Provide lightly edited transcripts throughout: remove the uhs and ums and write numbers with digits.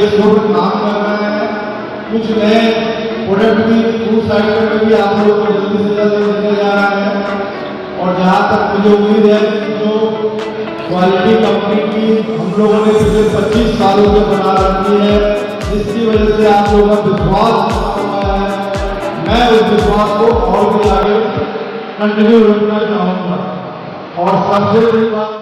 Export में काम कर रहे हैं। कुछ नए प्रोडक्ट भी फूड सेक्टर में भी आप लोगों को जल्दी से जल्दी मिलने जा रहे हैं। और जहाँ तक मुझे उम्मीद है कि जो क्वालिटी कंपनी की हम लोगों ने पिछले 25 सालों में बना रखी है, जिसकी वजह से आप लोगों का विश्वास हुआ है, मैं उस विश्वास को और भी आगे कंटिन्यू रखना चाहूँगा। और सबसे बड़ी बात,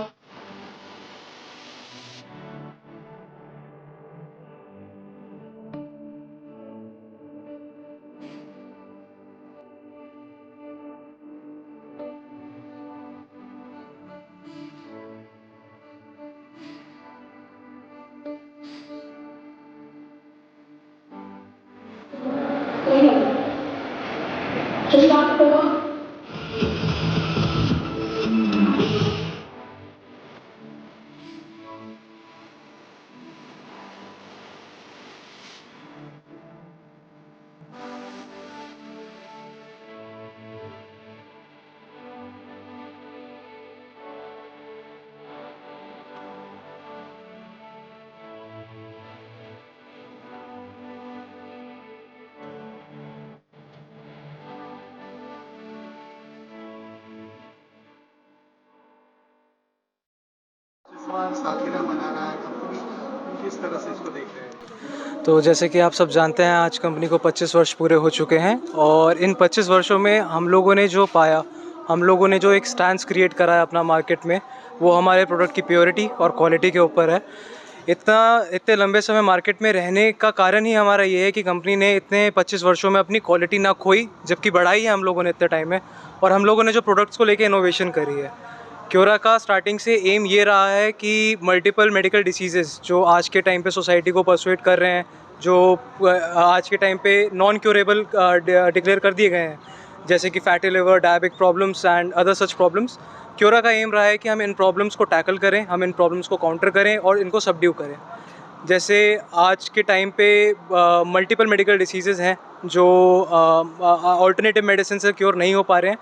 सालगिरह मना रहा है कंपनी, किस तरह से इसको देख रहे हैं? तो जैसे कि आप सब जानते हैं, आज कंपनी को 25 वर्ष पूरे हो चुके हैं और इन 25 वर्षों में हम लोगों ने जो पाया, हम लोगों ने जो एक स्टैंड क्रिएट करा है अपना मार्केट में, वो हमारे प्रोडक्ट की प्योरिटी और क्वालिटी के ऊपर है। इतने लंबे समय मार्केट में रहने का कारण ही हमारा ये है कि कंपनी ने इतने 25 वर्षों में अपनी क्वालिटी ना खोई, जबकि बढ़ाई है हम लोगों ने इतने टाइम में। और हम लोगों ने जो प्रोडक्ट्स को लेके इनोवेशन करी है। क्योरा का स्टार्टिंग से एम ये रहा है कि मल्टीपल मेडिकल डिसीज़ेज़ जो आज के टाइम पे सोसाइटी को परसुएट कर रहे हैं, जो आज के टाइम पे नॉन क्योरेबल डिक्लेयर कर दिए गए हैं, जैसे कि fatty liver, diabetic problems and other such problems. Quora का एम रहा है कि हम इन प्रॉब्लम्स को टैकल करें, हम इन प्रॉब्लम्स को काउंटर करें और इनको सबड्यू करें। जैसे आज के टाइम पे मल्टीपल मेडिकल डिसीज़ेज़ हैं जो ऑल्टरनेटिव मेडिसिन से क्योर नहीं हो पा रहे हैं,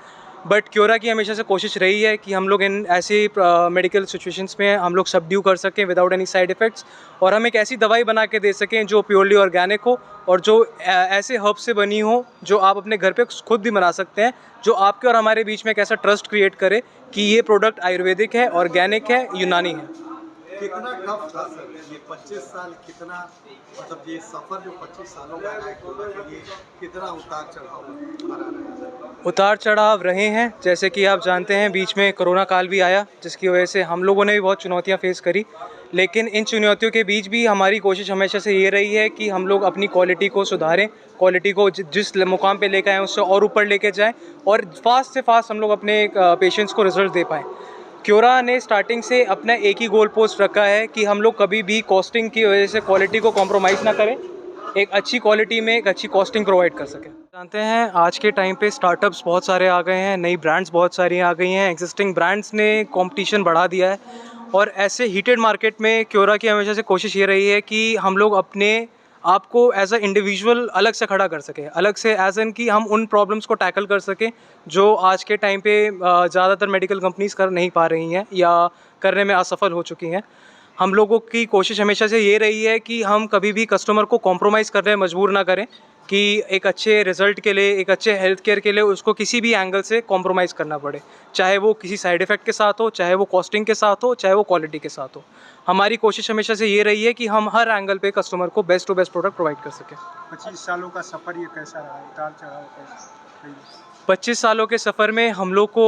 बट क्योरा की हमेशा से कोशिश रही है कि हम लोग इन ऐसी मेडिकल सिचुएशंस में हम लोग सबड्यू कर सकें विदाउट एनी साइड इफ़ेक्ट्स, और हम एक ऐसी दवाई बना के दे सकें जो प्योरली ऑर्गेनिक हो और जो ऐसे हर्ब से बनी हो जो आप अपने घर पे खुद भी बना सकते हैं, जो आपके और हमारे बीच में एक ऐसा ट्रस्ट क्रिएट करे कि ये प्रोडक्ट आयुर्वेदिक है, ऑर्गेनिक है, यूनानी है। कितना टफ था सर ये 25 साल, कितना मतलब ये सफ़र जो 25 सालों का है क्योरा के लिए, कितना उतार चढ़ाव भरा रहा है? उतार चढ़ाव रहे हैं, जैसे कि आप जानते हैं बीच में कोरोना काल भी आया, जिसकी वजह से हम लोगों ने भी बहुत चुनौतियां फेस करी। लेकिन इन चुनौतियों के बीच भी हमारी कोशिश हमेशा से ये रही है कि हम लोग अपनी क्वालिटी को सुधारें, क्वालिटी को जिस मुकाम पे लेकर आएँ उससे और ऊपर लेके जाएं, और फास्ट से फास्ट हम लोग अपने पेशेंट्स को रिजल्ट दे पाएँ। क्योरा ने स्टार्टिंग से अपना एक ही गोल पोस्ट रखा है कि हम लोग कभी भी कॉस्टिंग की वजह से क्वालिटी को कॉम्प्रोमाइज़ ना करें, एक अच्छी क्वालिटी में एक अच्छी कॉस्टिंग प्रोवाइड कर सकें। जानते हैं आज के टाइम पे स्टार्टअप्स बहुत सारे आ गए हैं, नई ब्रांड्स बहुत सारी आ गई हैं, एग्जिस्टिंग ब्रांड्स ने कंपटीशन बढ़ा दिया है, और ऐसे हीटेड मार्केट में क्योरा की हमेशा से कोशिश ये रही है कि हम लोग अपने आपको एज अ इंडिविजुअल अलग से खड़ा कर सकें, अलग से एज एन कि हम उन प्रॉब्लम्स को टैकल कर सकें जो आज के टाइम पे ज़्यादातर मेडिकल कंपनीज कर नहीं पा रही हैं या करने में असफल हो चुकी हैं। हम लोगों की कोशिश हमेशा से ये रही है कि हम कभी भी कस्टमर को कॉम्प्रोमाइज़ करने में मजबूर ना करें, कि एक अच्छे रिज़ल्ट के लिए, एक अच्छे हेल्थ केयर के लिए उसको किसी भी एंगल से कॉम्प्रोमाइज़ करना पड़े, चाहे वो किसी साइड इफ़ेक्ट के साथ हो, चाहे वो कॉस्टिंग के साथ हो, चाहे वो क्वालिटी के साथ हो। हमारी कोशिश हमेशा से ये रही है कि हम हर एंगल पे कस्टमर को best to best product provide कर सकें। 25 सालों का सफ़र ये कैसा रहा, उतार चढ़ाव कैसा? 25 सालों के सफ़र में हम लोग को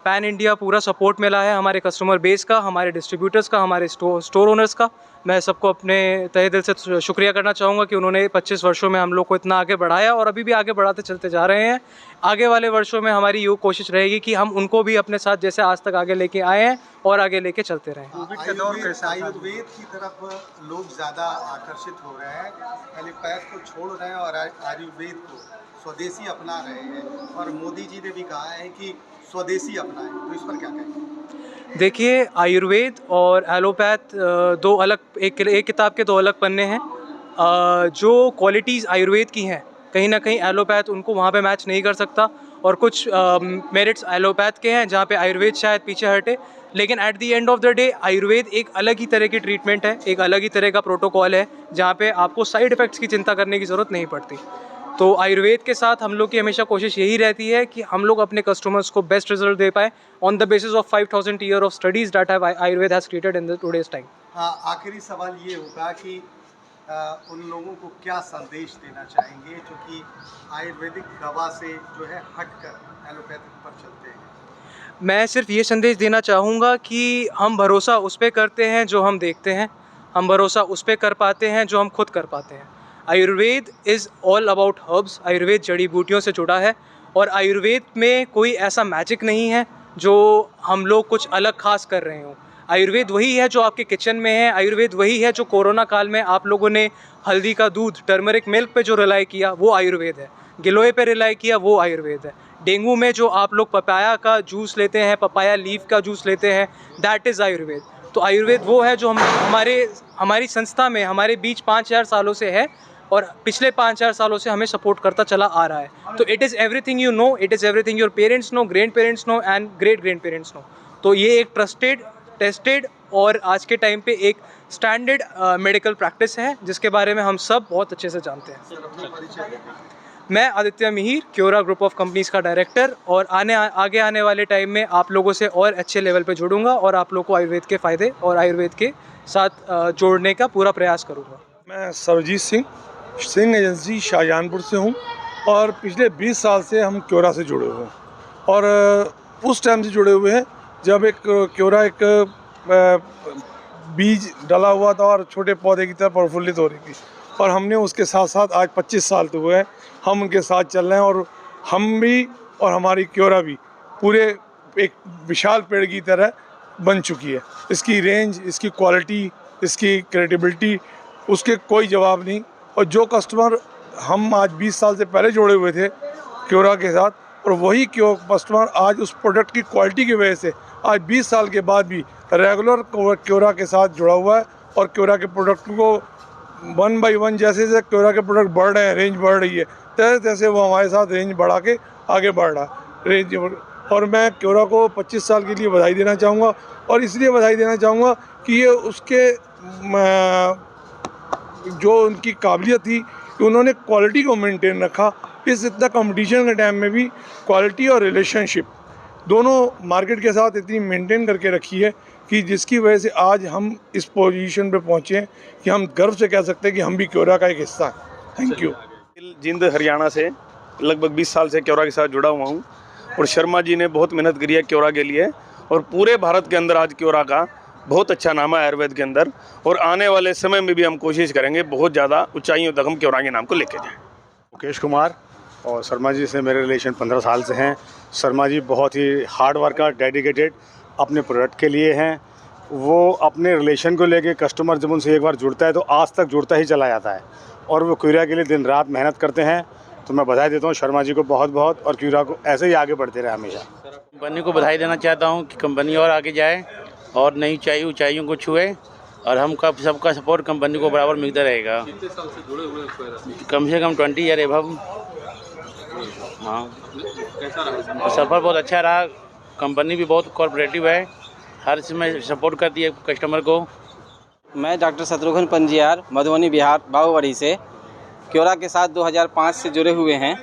पैन इंडिया पूरा सपोर्ट मिला है, हमारे कस्टमर बेस का, हमारे डिस्ट्रीब्यूटर्स का, हमारे स्टोर ओनर्स का। मैं सबको अपने तहे दिल से शुक्रिया करना चाहूँगा कि उन्होंने 25 वर्षों में हम लोग को इतना आगे बढ़ाया और अभी भी आगे बढ़ाते चलते जा रहे हैं। आगे वाले वर्षों में हमारी ये कोशिश रहेगी कि हम उनको भी अपने साथ जैसे आज तक आगे लेके आए हैं और आगे लेके चलते रहें। कोविड का दौर कैसा? आयुर्वेद की तरफ लोग ज़्यादा आकर्षित हो रहे हैं, एलोपैथ को छोड़ रहे हैं और आयुर्वेद को स्वदेशी अपना रहे हैं, और मोदी जी ने भी कहा है कि स्वदेशी अपनाएं, तो इस पर क्या कहेंगे? देखिए, आयुर्वेद और एलोपैथ दो अलग, एक किताब के दो अलग पन्ने हैं। जो क्वालिटीज़ आयुर्वेद की हैं, कहीं ना कहीं एलोपैथ उनको वहाँ पे मैच नहीं कर सकता, और कुछ मेरिट्स एलोपैथ के हैं जहाँ पे आयुर्वेद शायद पीछे हटे। लेकिन at the end of the day Ayurveda एक अलग ही तरह की ट्रीटमेंट है, एक अलग ही तरह का प्रोटोकॉल है जहाँ पे आपको साइड इफ़ेक्ट्स की चिंता करने की ज़रूरत नहीं पड़ती। तो आयुर्वेद के साथ हम लोग की हमेशा कोशिश यही रहती है कि हम लोग अपने कस्टमर्स को बेस्ट रिजल्ट दे पाए on the basis of 5000 year of studies that have Ayurveda has created in the today's time. आखिरी सवाल ये होगा कि उन लोगों को क्या संदेश देना चाहेंगे जो कि आयुर्वेदिक दवा से जो है हटकर एलोपैथिक पर चलते हैं? मैं सिर्फ ये संदेश देना चाहूँगा कि हम भरोसा उस पे करते हैं जो हम देखते हैं, हम भरोसा उस पे कर पाते हैं जो हम खुद कर पाते हैं। Ayurveda is all about herbs, Ayurveda जड़ी बूटियों से जुड़ा है और आयुर्वेद में कोई ऐसा मैजिक नहीं है जो हम लोग कुछ अलग खास कर रहे हों। आयुर्वेद वही है जो आपके किचन में है, आयुर्वेद वही है जो कोरोना काल में आप लोगों ने हल्दी का दूध, टर्मरिक मिल्क पे जो रिलाई किया वो आयुर्वेद है, गिलोय पे रिलाई किया वो आयुर्वेद है। डेंगू में जो आप लोग पपाया का जूस लेते हैं, पपाया लीफ का जूस लेते हैं, दैट इज़ आयुर्वेद। तो आयुर्वेद वो है जो हमारी संस्था में हमारे बीच 5000 सालों से है और पिछले 5000 सालों से हमें सपोर्ट करता चला आ रहा है। तो it is everything you know, it is everything your parents know, grand parents know and great grand parents know. तो ये एक ट्रस्टेड, टेस्टेड और आज के टाइम पे एक स्टैंडर्ड मेडिकल प्रैक्टिस है जिसके बारे में हम सब बहुत अच्छे से जानते हैं। मैं Aditya Mihir, Quora group of companies का डायरेक्टर, और आगे आने वाले टाइम में आप लोगों से और अच्छे लेवल पे जुड़ूंगा और आप लोगों को आयुर्वेद के फ़ायदे और आयुर्वेद के साथ जोड़ने का पूरा प्रयास करूँगा। मैं सर्वजीत सिंह एजेंसी शाहजहानपुर से हूँ और पिछले 20 साल से हम क्योरा से जुड़े हुए हैं और उस टाइम से जुड़े हुए हैं जब क्योरा एक बीज डला हुआ था और छोटे पौधे की तरह प्रफुल्लित हो रही थी और हमने उसके साथ साथ आज 25 साल तो हुए हैं हम उनके साथ चल रहे हैं और हम भी और हमारी क्योरा भी पूरे एक विशाल पेड़ की तरह बन चुकी है। इसकी रेंज, इसकी क्वालिटी, इसकी क्रेडिबिलिटी, उसके कोई जवाब नहीं। और जो कस्टमर हम आज 20 साल से पहले जोड़े हुए थे क्योरा के साथ और वही कस्टमर आज उस प्रोडक्ट की क्वालिटी की वजह से आज 20 साल के बाद भी रेगुलर क्योरा के साथ जुड़ा हुआ है और क्योरा के प्रोडक्ट को 1 by 1 जैसे जैसे क्योरा के प्रोडक्ट बढ़ रहे हैं, रेंज बढ़ रही है, तैसे तैसे वो हमारे साथ रेंज बढ़ा के आगे बढ़ रहा है रेंज। और मैं क्योरा को 25 साल के लिए बधाई देना चाहूँगा और इसलिए बधाई देना चाहूँगा कि ये उसके जो उनकी काबिलियत थी कि उन्होंने क्वालिटी को मेंटेन रखा। इस इतना कंपटीशन के टाइम में भी क्वालिटी और रिलेशनशिप दोनों मार्केट के साथ इतनी मेंटेन करके रखी है कि जिसकी वजह से आज हम इस पोजीशन पे पहुँचे हैं कि हम गर्व से कह सकते हैं कि हम भी क्योरा का एक हिस्सा हैं। Thank you. जिंद हरियाणा से लगभग 20 साल से क्योरा के साथ जुड़ा हुआ हूँ और शर्मा जी ने बहुत मेहनत करी है क्योरा के लिए और पूरे भारत के अंदर आज क्योरा का बहुत अच्छा नाम है आयुर्वेद के अंदर और आने वाले समय में भी हम कोशिश करेंगे बहुत ज़्यादा ऊंचाइयों तक हम क्योरा के नाम को लेके जाएं। मुकेश कुमार और शर्मा जी से मेरे रिलेशन 15 साल से हैं। शर्मा जी बहुत ही हार्ड वर्कर, डेडिकेटेड अपने प्रोडक्ट के लिए हैं। वो अपने रिलेशन को लेके कस्टमर जब उनसे एक बार जुड़ता है तो आज तक जुड़ता ही चला जाता है और वो क्योरा के लिए दिन रात मेहनत करते हैं। तो मैं बधाई देता हूँ शर्मा जी को बहुत बहुत और क्योरा को ऐसे ही आगे बढ़ते रहे हमेशा। कंपनी को बधाई देना चाहता हूँ कि कंपनी और आगे जाए और नई ऊंचाइयों को छुए और हम सबका सपोर्ट कंपनी को बराबर मिलता रहेगा। कितने साल से जुड़े हुए हैं? कम से कम 20 ईयर एबव। हाँ, कैसा रहा सफ़र? बहुत अच्छा रहा। कंपनी भी बहुत कोऑपरेटिव है, हर समय सपोर्ट करती है कस्टमर को। मैं डॉक्टर शत्रुघ्न पंजियार, मधुबनी बिहार, बाबूबड़ी से क्योरा के साथ 2005 से जुड़े हुए हैं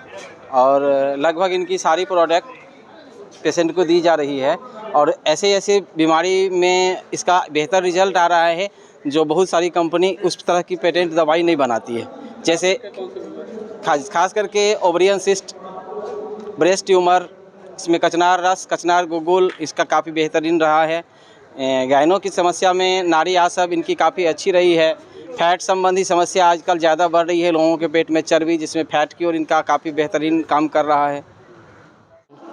और लगभग इनकी सारी प्रोडक्ट पेशेंट को दी जा रही है और ऐसे बीमारी में इसका बेहतर रिजल्ट आ रहा है जो बहुत सारी कंपनी उस तरह की पेटेंट दवाई नहीं बनाती है। जैसे खास करके ओवरियन सिस्ट, ब्रेस्ट ट्यूमर, इसमें कचनार रस, कचनार गुगुल इसका काफ़ी बेहतरीन रहा है। गायनों की समस्या में नाड़ी आसब इनकी काफ़ी अच्छी रही है। फैट संबंधी समस्या आजकल ज़्यादा बढ़ रही है लोगों के पेट में चर्बी, जिसमें फैट की और इनका काफ़ी बेहतरीन काम कर रहा है।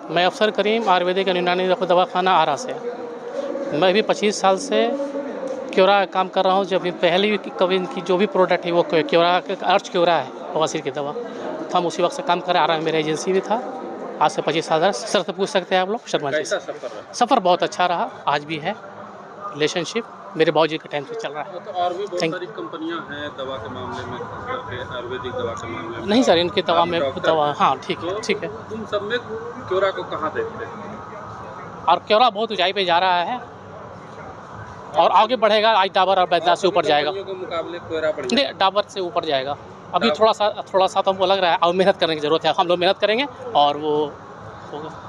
मैं अफसर करीम आयुर्वेदिक यूनानी दवाखाना आरा से। मैं भी 25 साल से क्योरा काम कर रहा हूँ। जब पहले कभी इनकी जो भी प्रोडक्ट है वो क्योरा अर्च क्योरा है, बवासीर की दवा, तो हम उसी वक्त से काम कर रहे। आरा में मेरा एजेंसी भी था। आज से 25 साल सर से पूछ सकते हैं आप लोग शर्मा जी से। सफ़र बहुत अच्छा रहा, आज भी है रिलेशनशिप। मेरे बाबूजी के टाइम से चल रहा है। तो और भी बहुत Thank- सारी कंपनियां हैं दवा के मामले में, खास करके आयुर्वेदिक दवा के मामले में। नहीं सर, इनकी दवा आप में डॉक्टर दवा, हैं। हाँ ठीक है तो ठीक है। तुम सब में क्योरा को कहाँ देखते हैं? और क्योरा बहुत ऊंचाई पे जा रहा है और आगे बढ़ेगा, आज डाबर और बैद्यनाथ से ऊपर जाएगा। कंपनियों के मुकाबले क्योरा बढ़िया। नहीं, डाबर से ऊपर जाएगा। अभी थोड़ा सा तो हमको लग रहा है और मेहनत करने की ज़रूरत है। हम लोग मेहनत करेंगे और वो होगा।